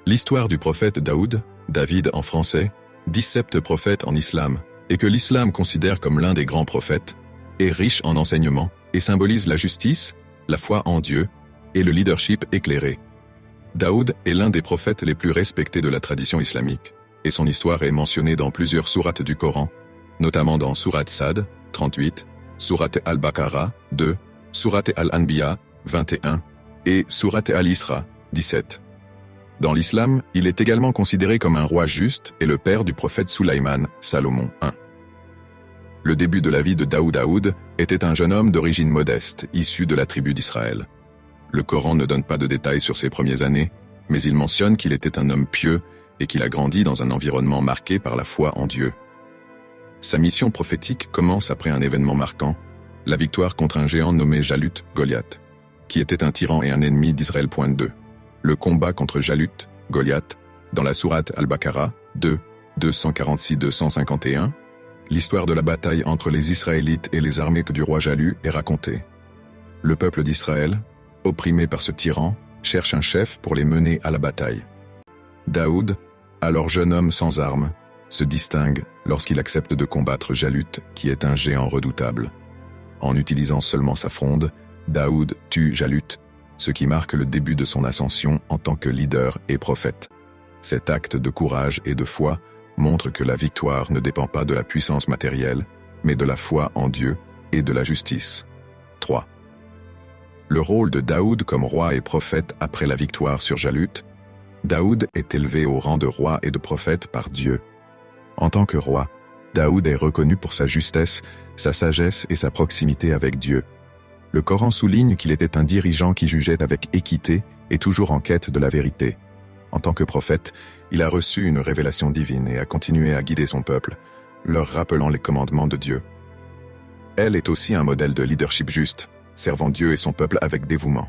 L'histoire du prophète Daoud, David en français, 17 prophètes en islam, et que l'islam considère comme l'un des grands prophètes, est riche en enseignements et symbolise la justice, la foi en Dieu et le leadership éclairé. Daoud est l'un des prophètes les plus respectés de la tradition islamique, et son histoire est mentionnée dans plusieurs sourates du Coran, notamment dans Sourate Sad, 38, Sourate Al-Baqarah, 2, Sourate Al-Anbiya, 21, et Sourate Al-Isra, 17. Dans l'islam, il est également considéré comme un roi juste et le père du prophète Sulaiman, Salomon 1. Le début de la vie de Daoud était un jeune homme d'origine modeste, issu de la tribu d'Israël. Le Coran ne donne pas de détails sur ses premières années, mais il mentionne qu'il était un homme pieux et qu'il a grandi dans un environnement marqué par la foi en Dieu. Sa mission prophétique commence après un événement marquant, la victoire contre un géant nommé Jalut Goliath, qui était un tyran et un ennemi d'Israël. 2. Le combat contre Jalut, Goliath, dans la sourate Al-Baqarah, 2, 246-251, l'histoire de la bataille entre les Israélites et les armées du roi Jalut est racontée. Le peuple d'Israël, opprimé par ce tyran, cherche un chef pour les mener à la bataille. Daoud, alors jeune homme sans armes, se distingue lorsqu'il accepte de combattre Jalut, qui est un géant redoutable. En utilisant seulement sa fronde, Daoud tue Jalut, ce qui marque le début de son ascension en tant que leader et prophète. Cet acte de courage et de foi montre que la victoire ne dépend pas de la puissance matérielle, mais de la foi en Dieu et de la justice. 3. Le rôle de Daoud comme roi et prophète après la victoire sur Jalut. Daoud est élevé au rang de roi et de prophète par Dieu. En tant que roi, Daoud est reconnu pour sa justesse, sa sagesse et sa proximité avec Dieu. Le Coran souligne qu'il était un dirigeant qui jugeait avec équité et toujours en quête de la vérité. En tant que prophète, il a reçu une révélation divine et a continué à guider son peuple, leur rappelant les commandements de Dieu. Elle est aussi un modèle de leadership juste, servant Dieu et son peuple avec dévouement.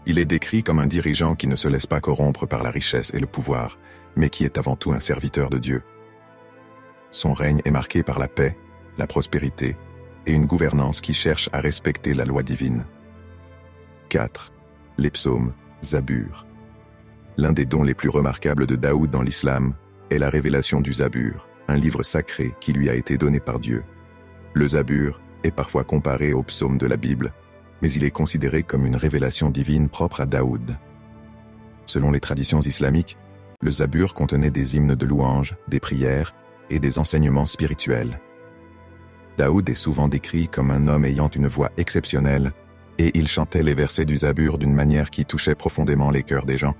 Il est décrit comme un dirigeant qui ne se laisse pas corrompre par la richesse et le pouvoir, mais qui est avant tout un serviteur de Dieu. Son règne est marqué par la paix, la prospérité et une gouvernance qui cherche à respecter la loi divine. 4. Les psaumes, Zabur. L'un des dons les plus remarquables de Daoud dans l'islam est la révélation du Zabur, un livre sacré qui lui a été donné par Dieu. Le Zabur est parfois comparé au psaume de la Bible, mais il est considéré comme une révélation divine propre à Daoud. Selon les traditions islamiques, le Zabur contenait des hymnes de louange, des prières et des enseignements spirituels. Daoud est souvent décrit comme un homme ayant une voix exceptionnelle, et il chantait les versets du Zabur d'une manière qui touchait profondément les cœurs des gens.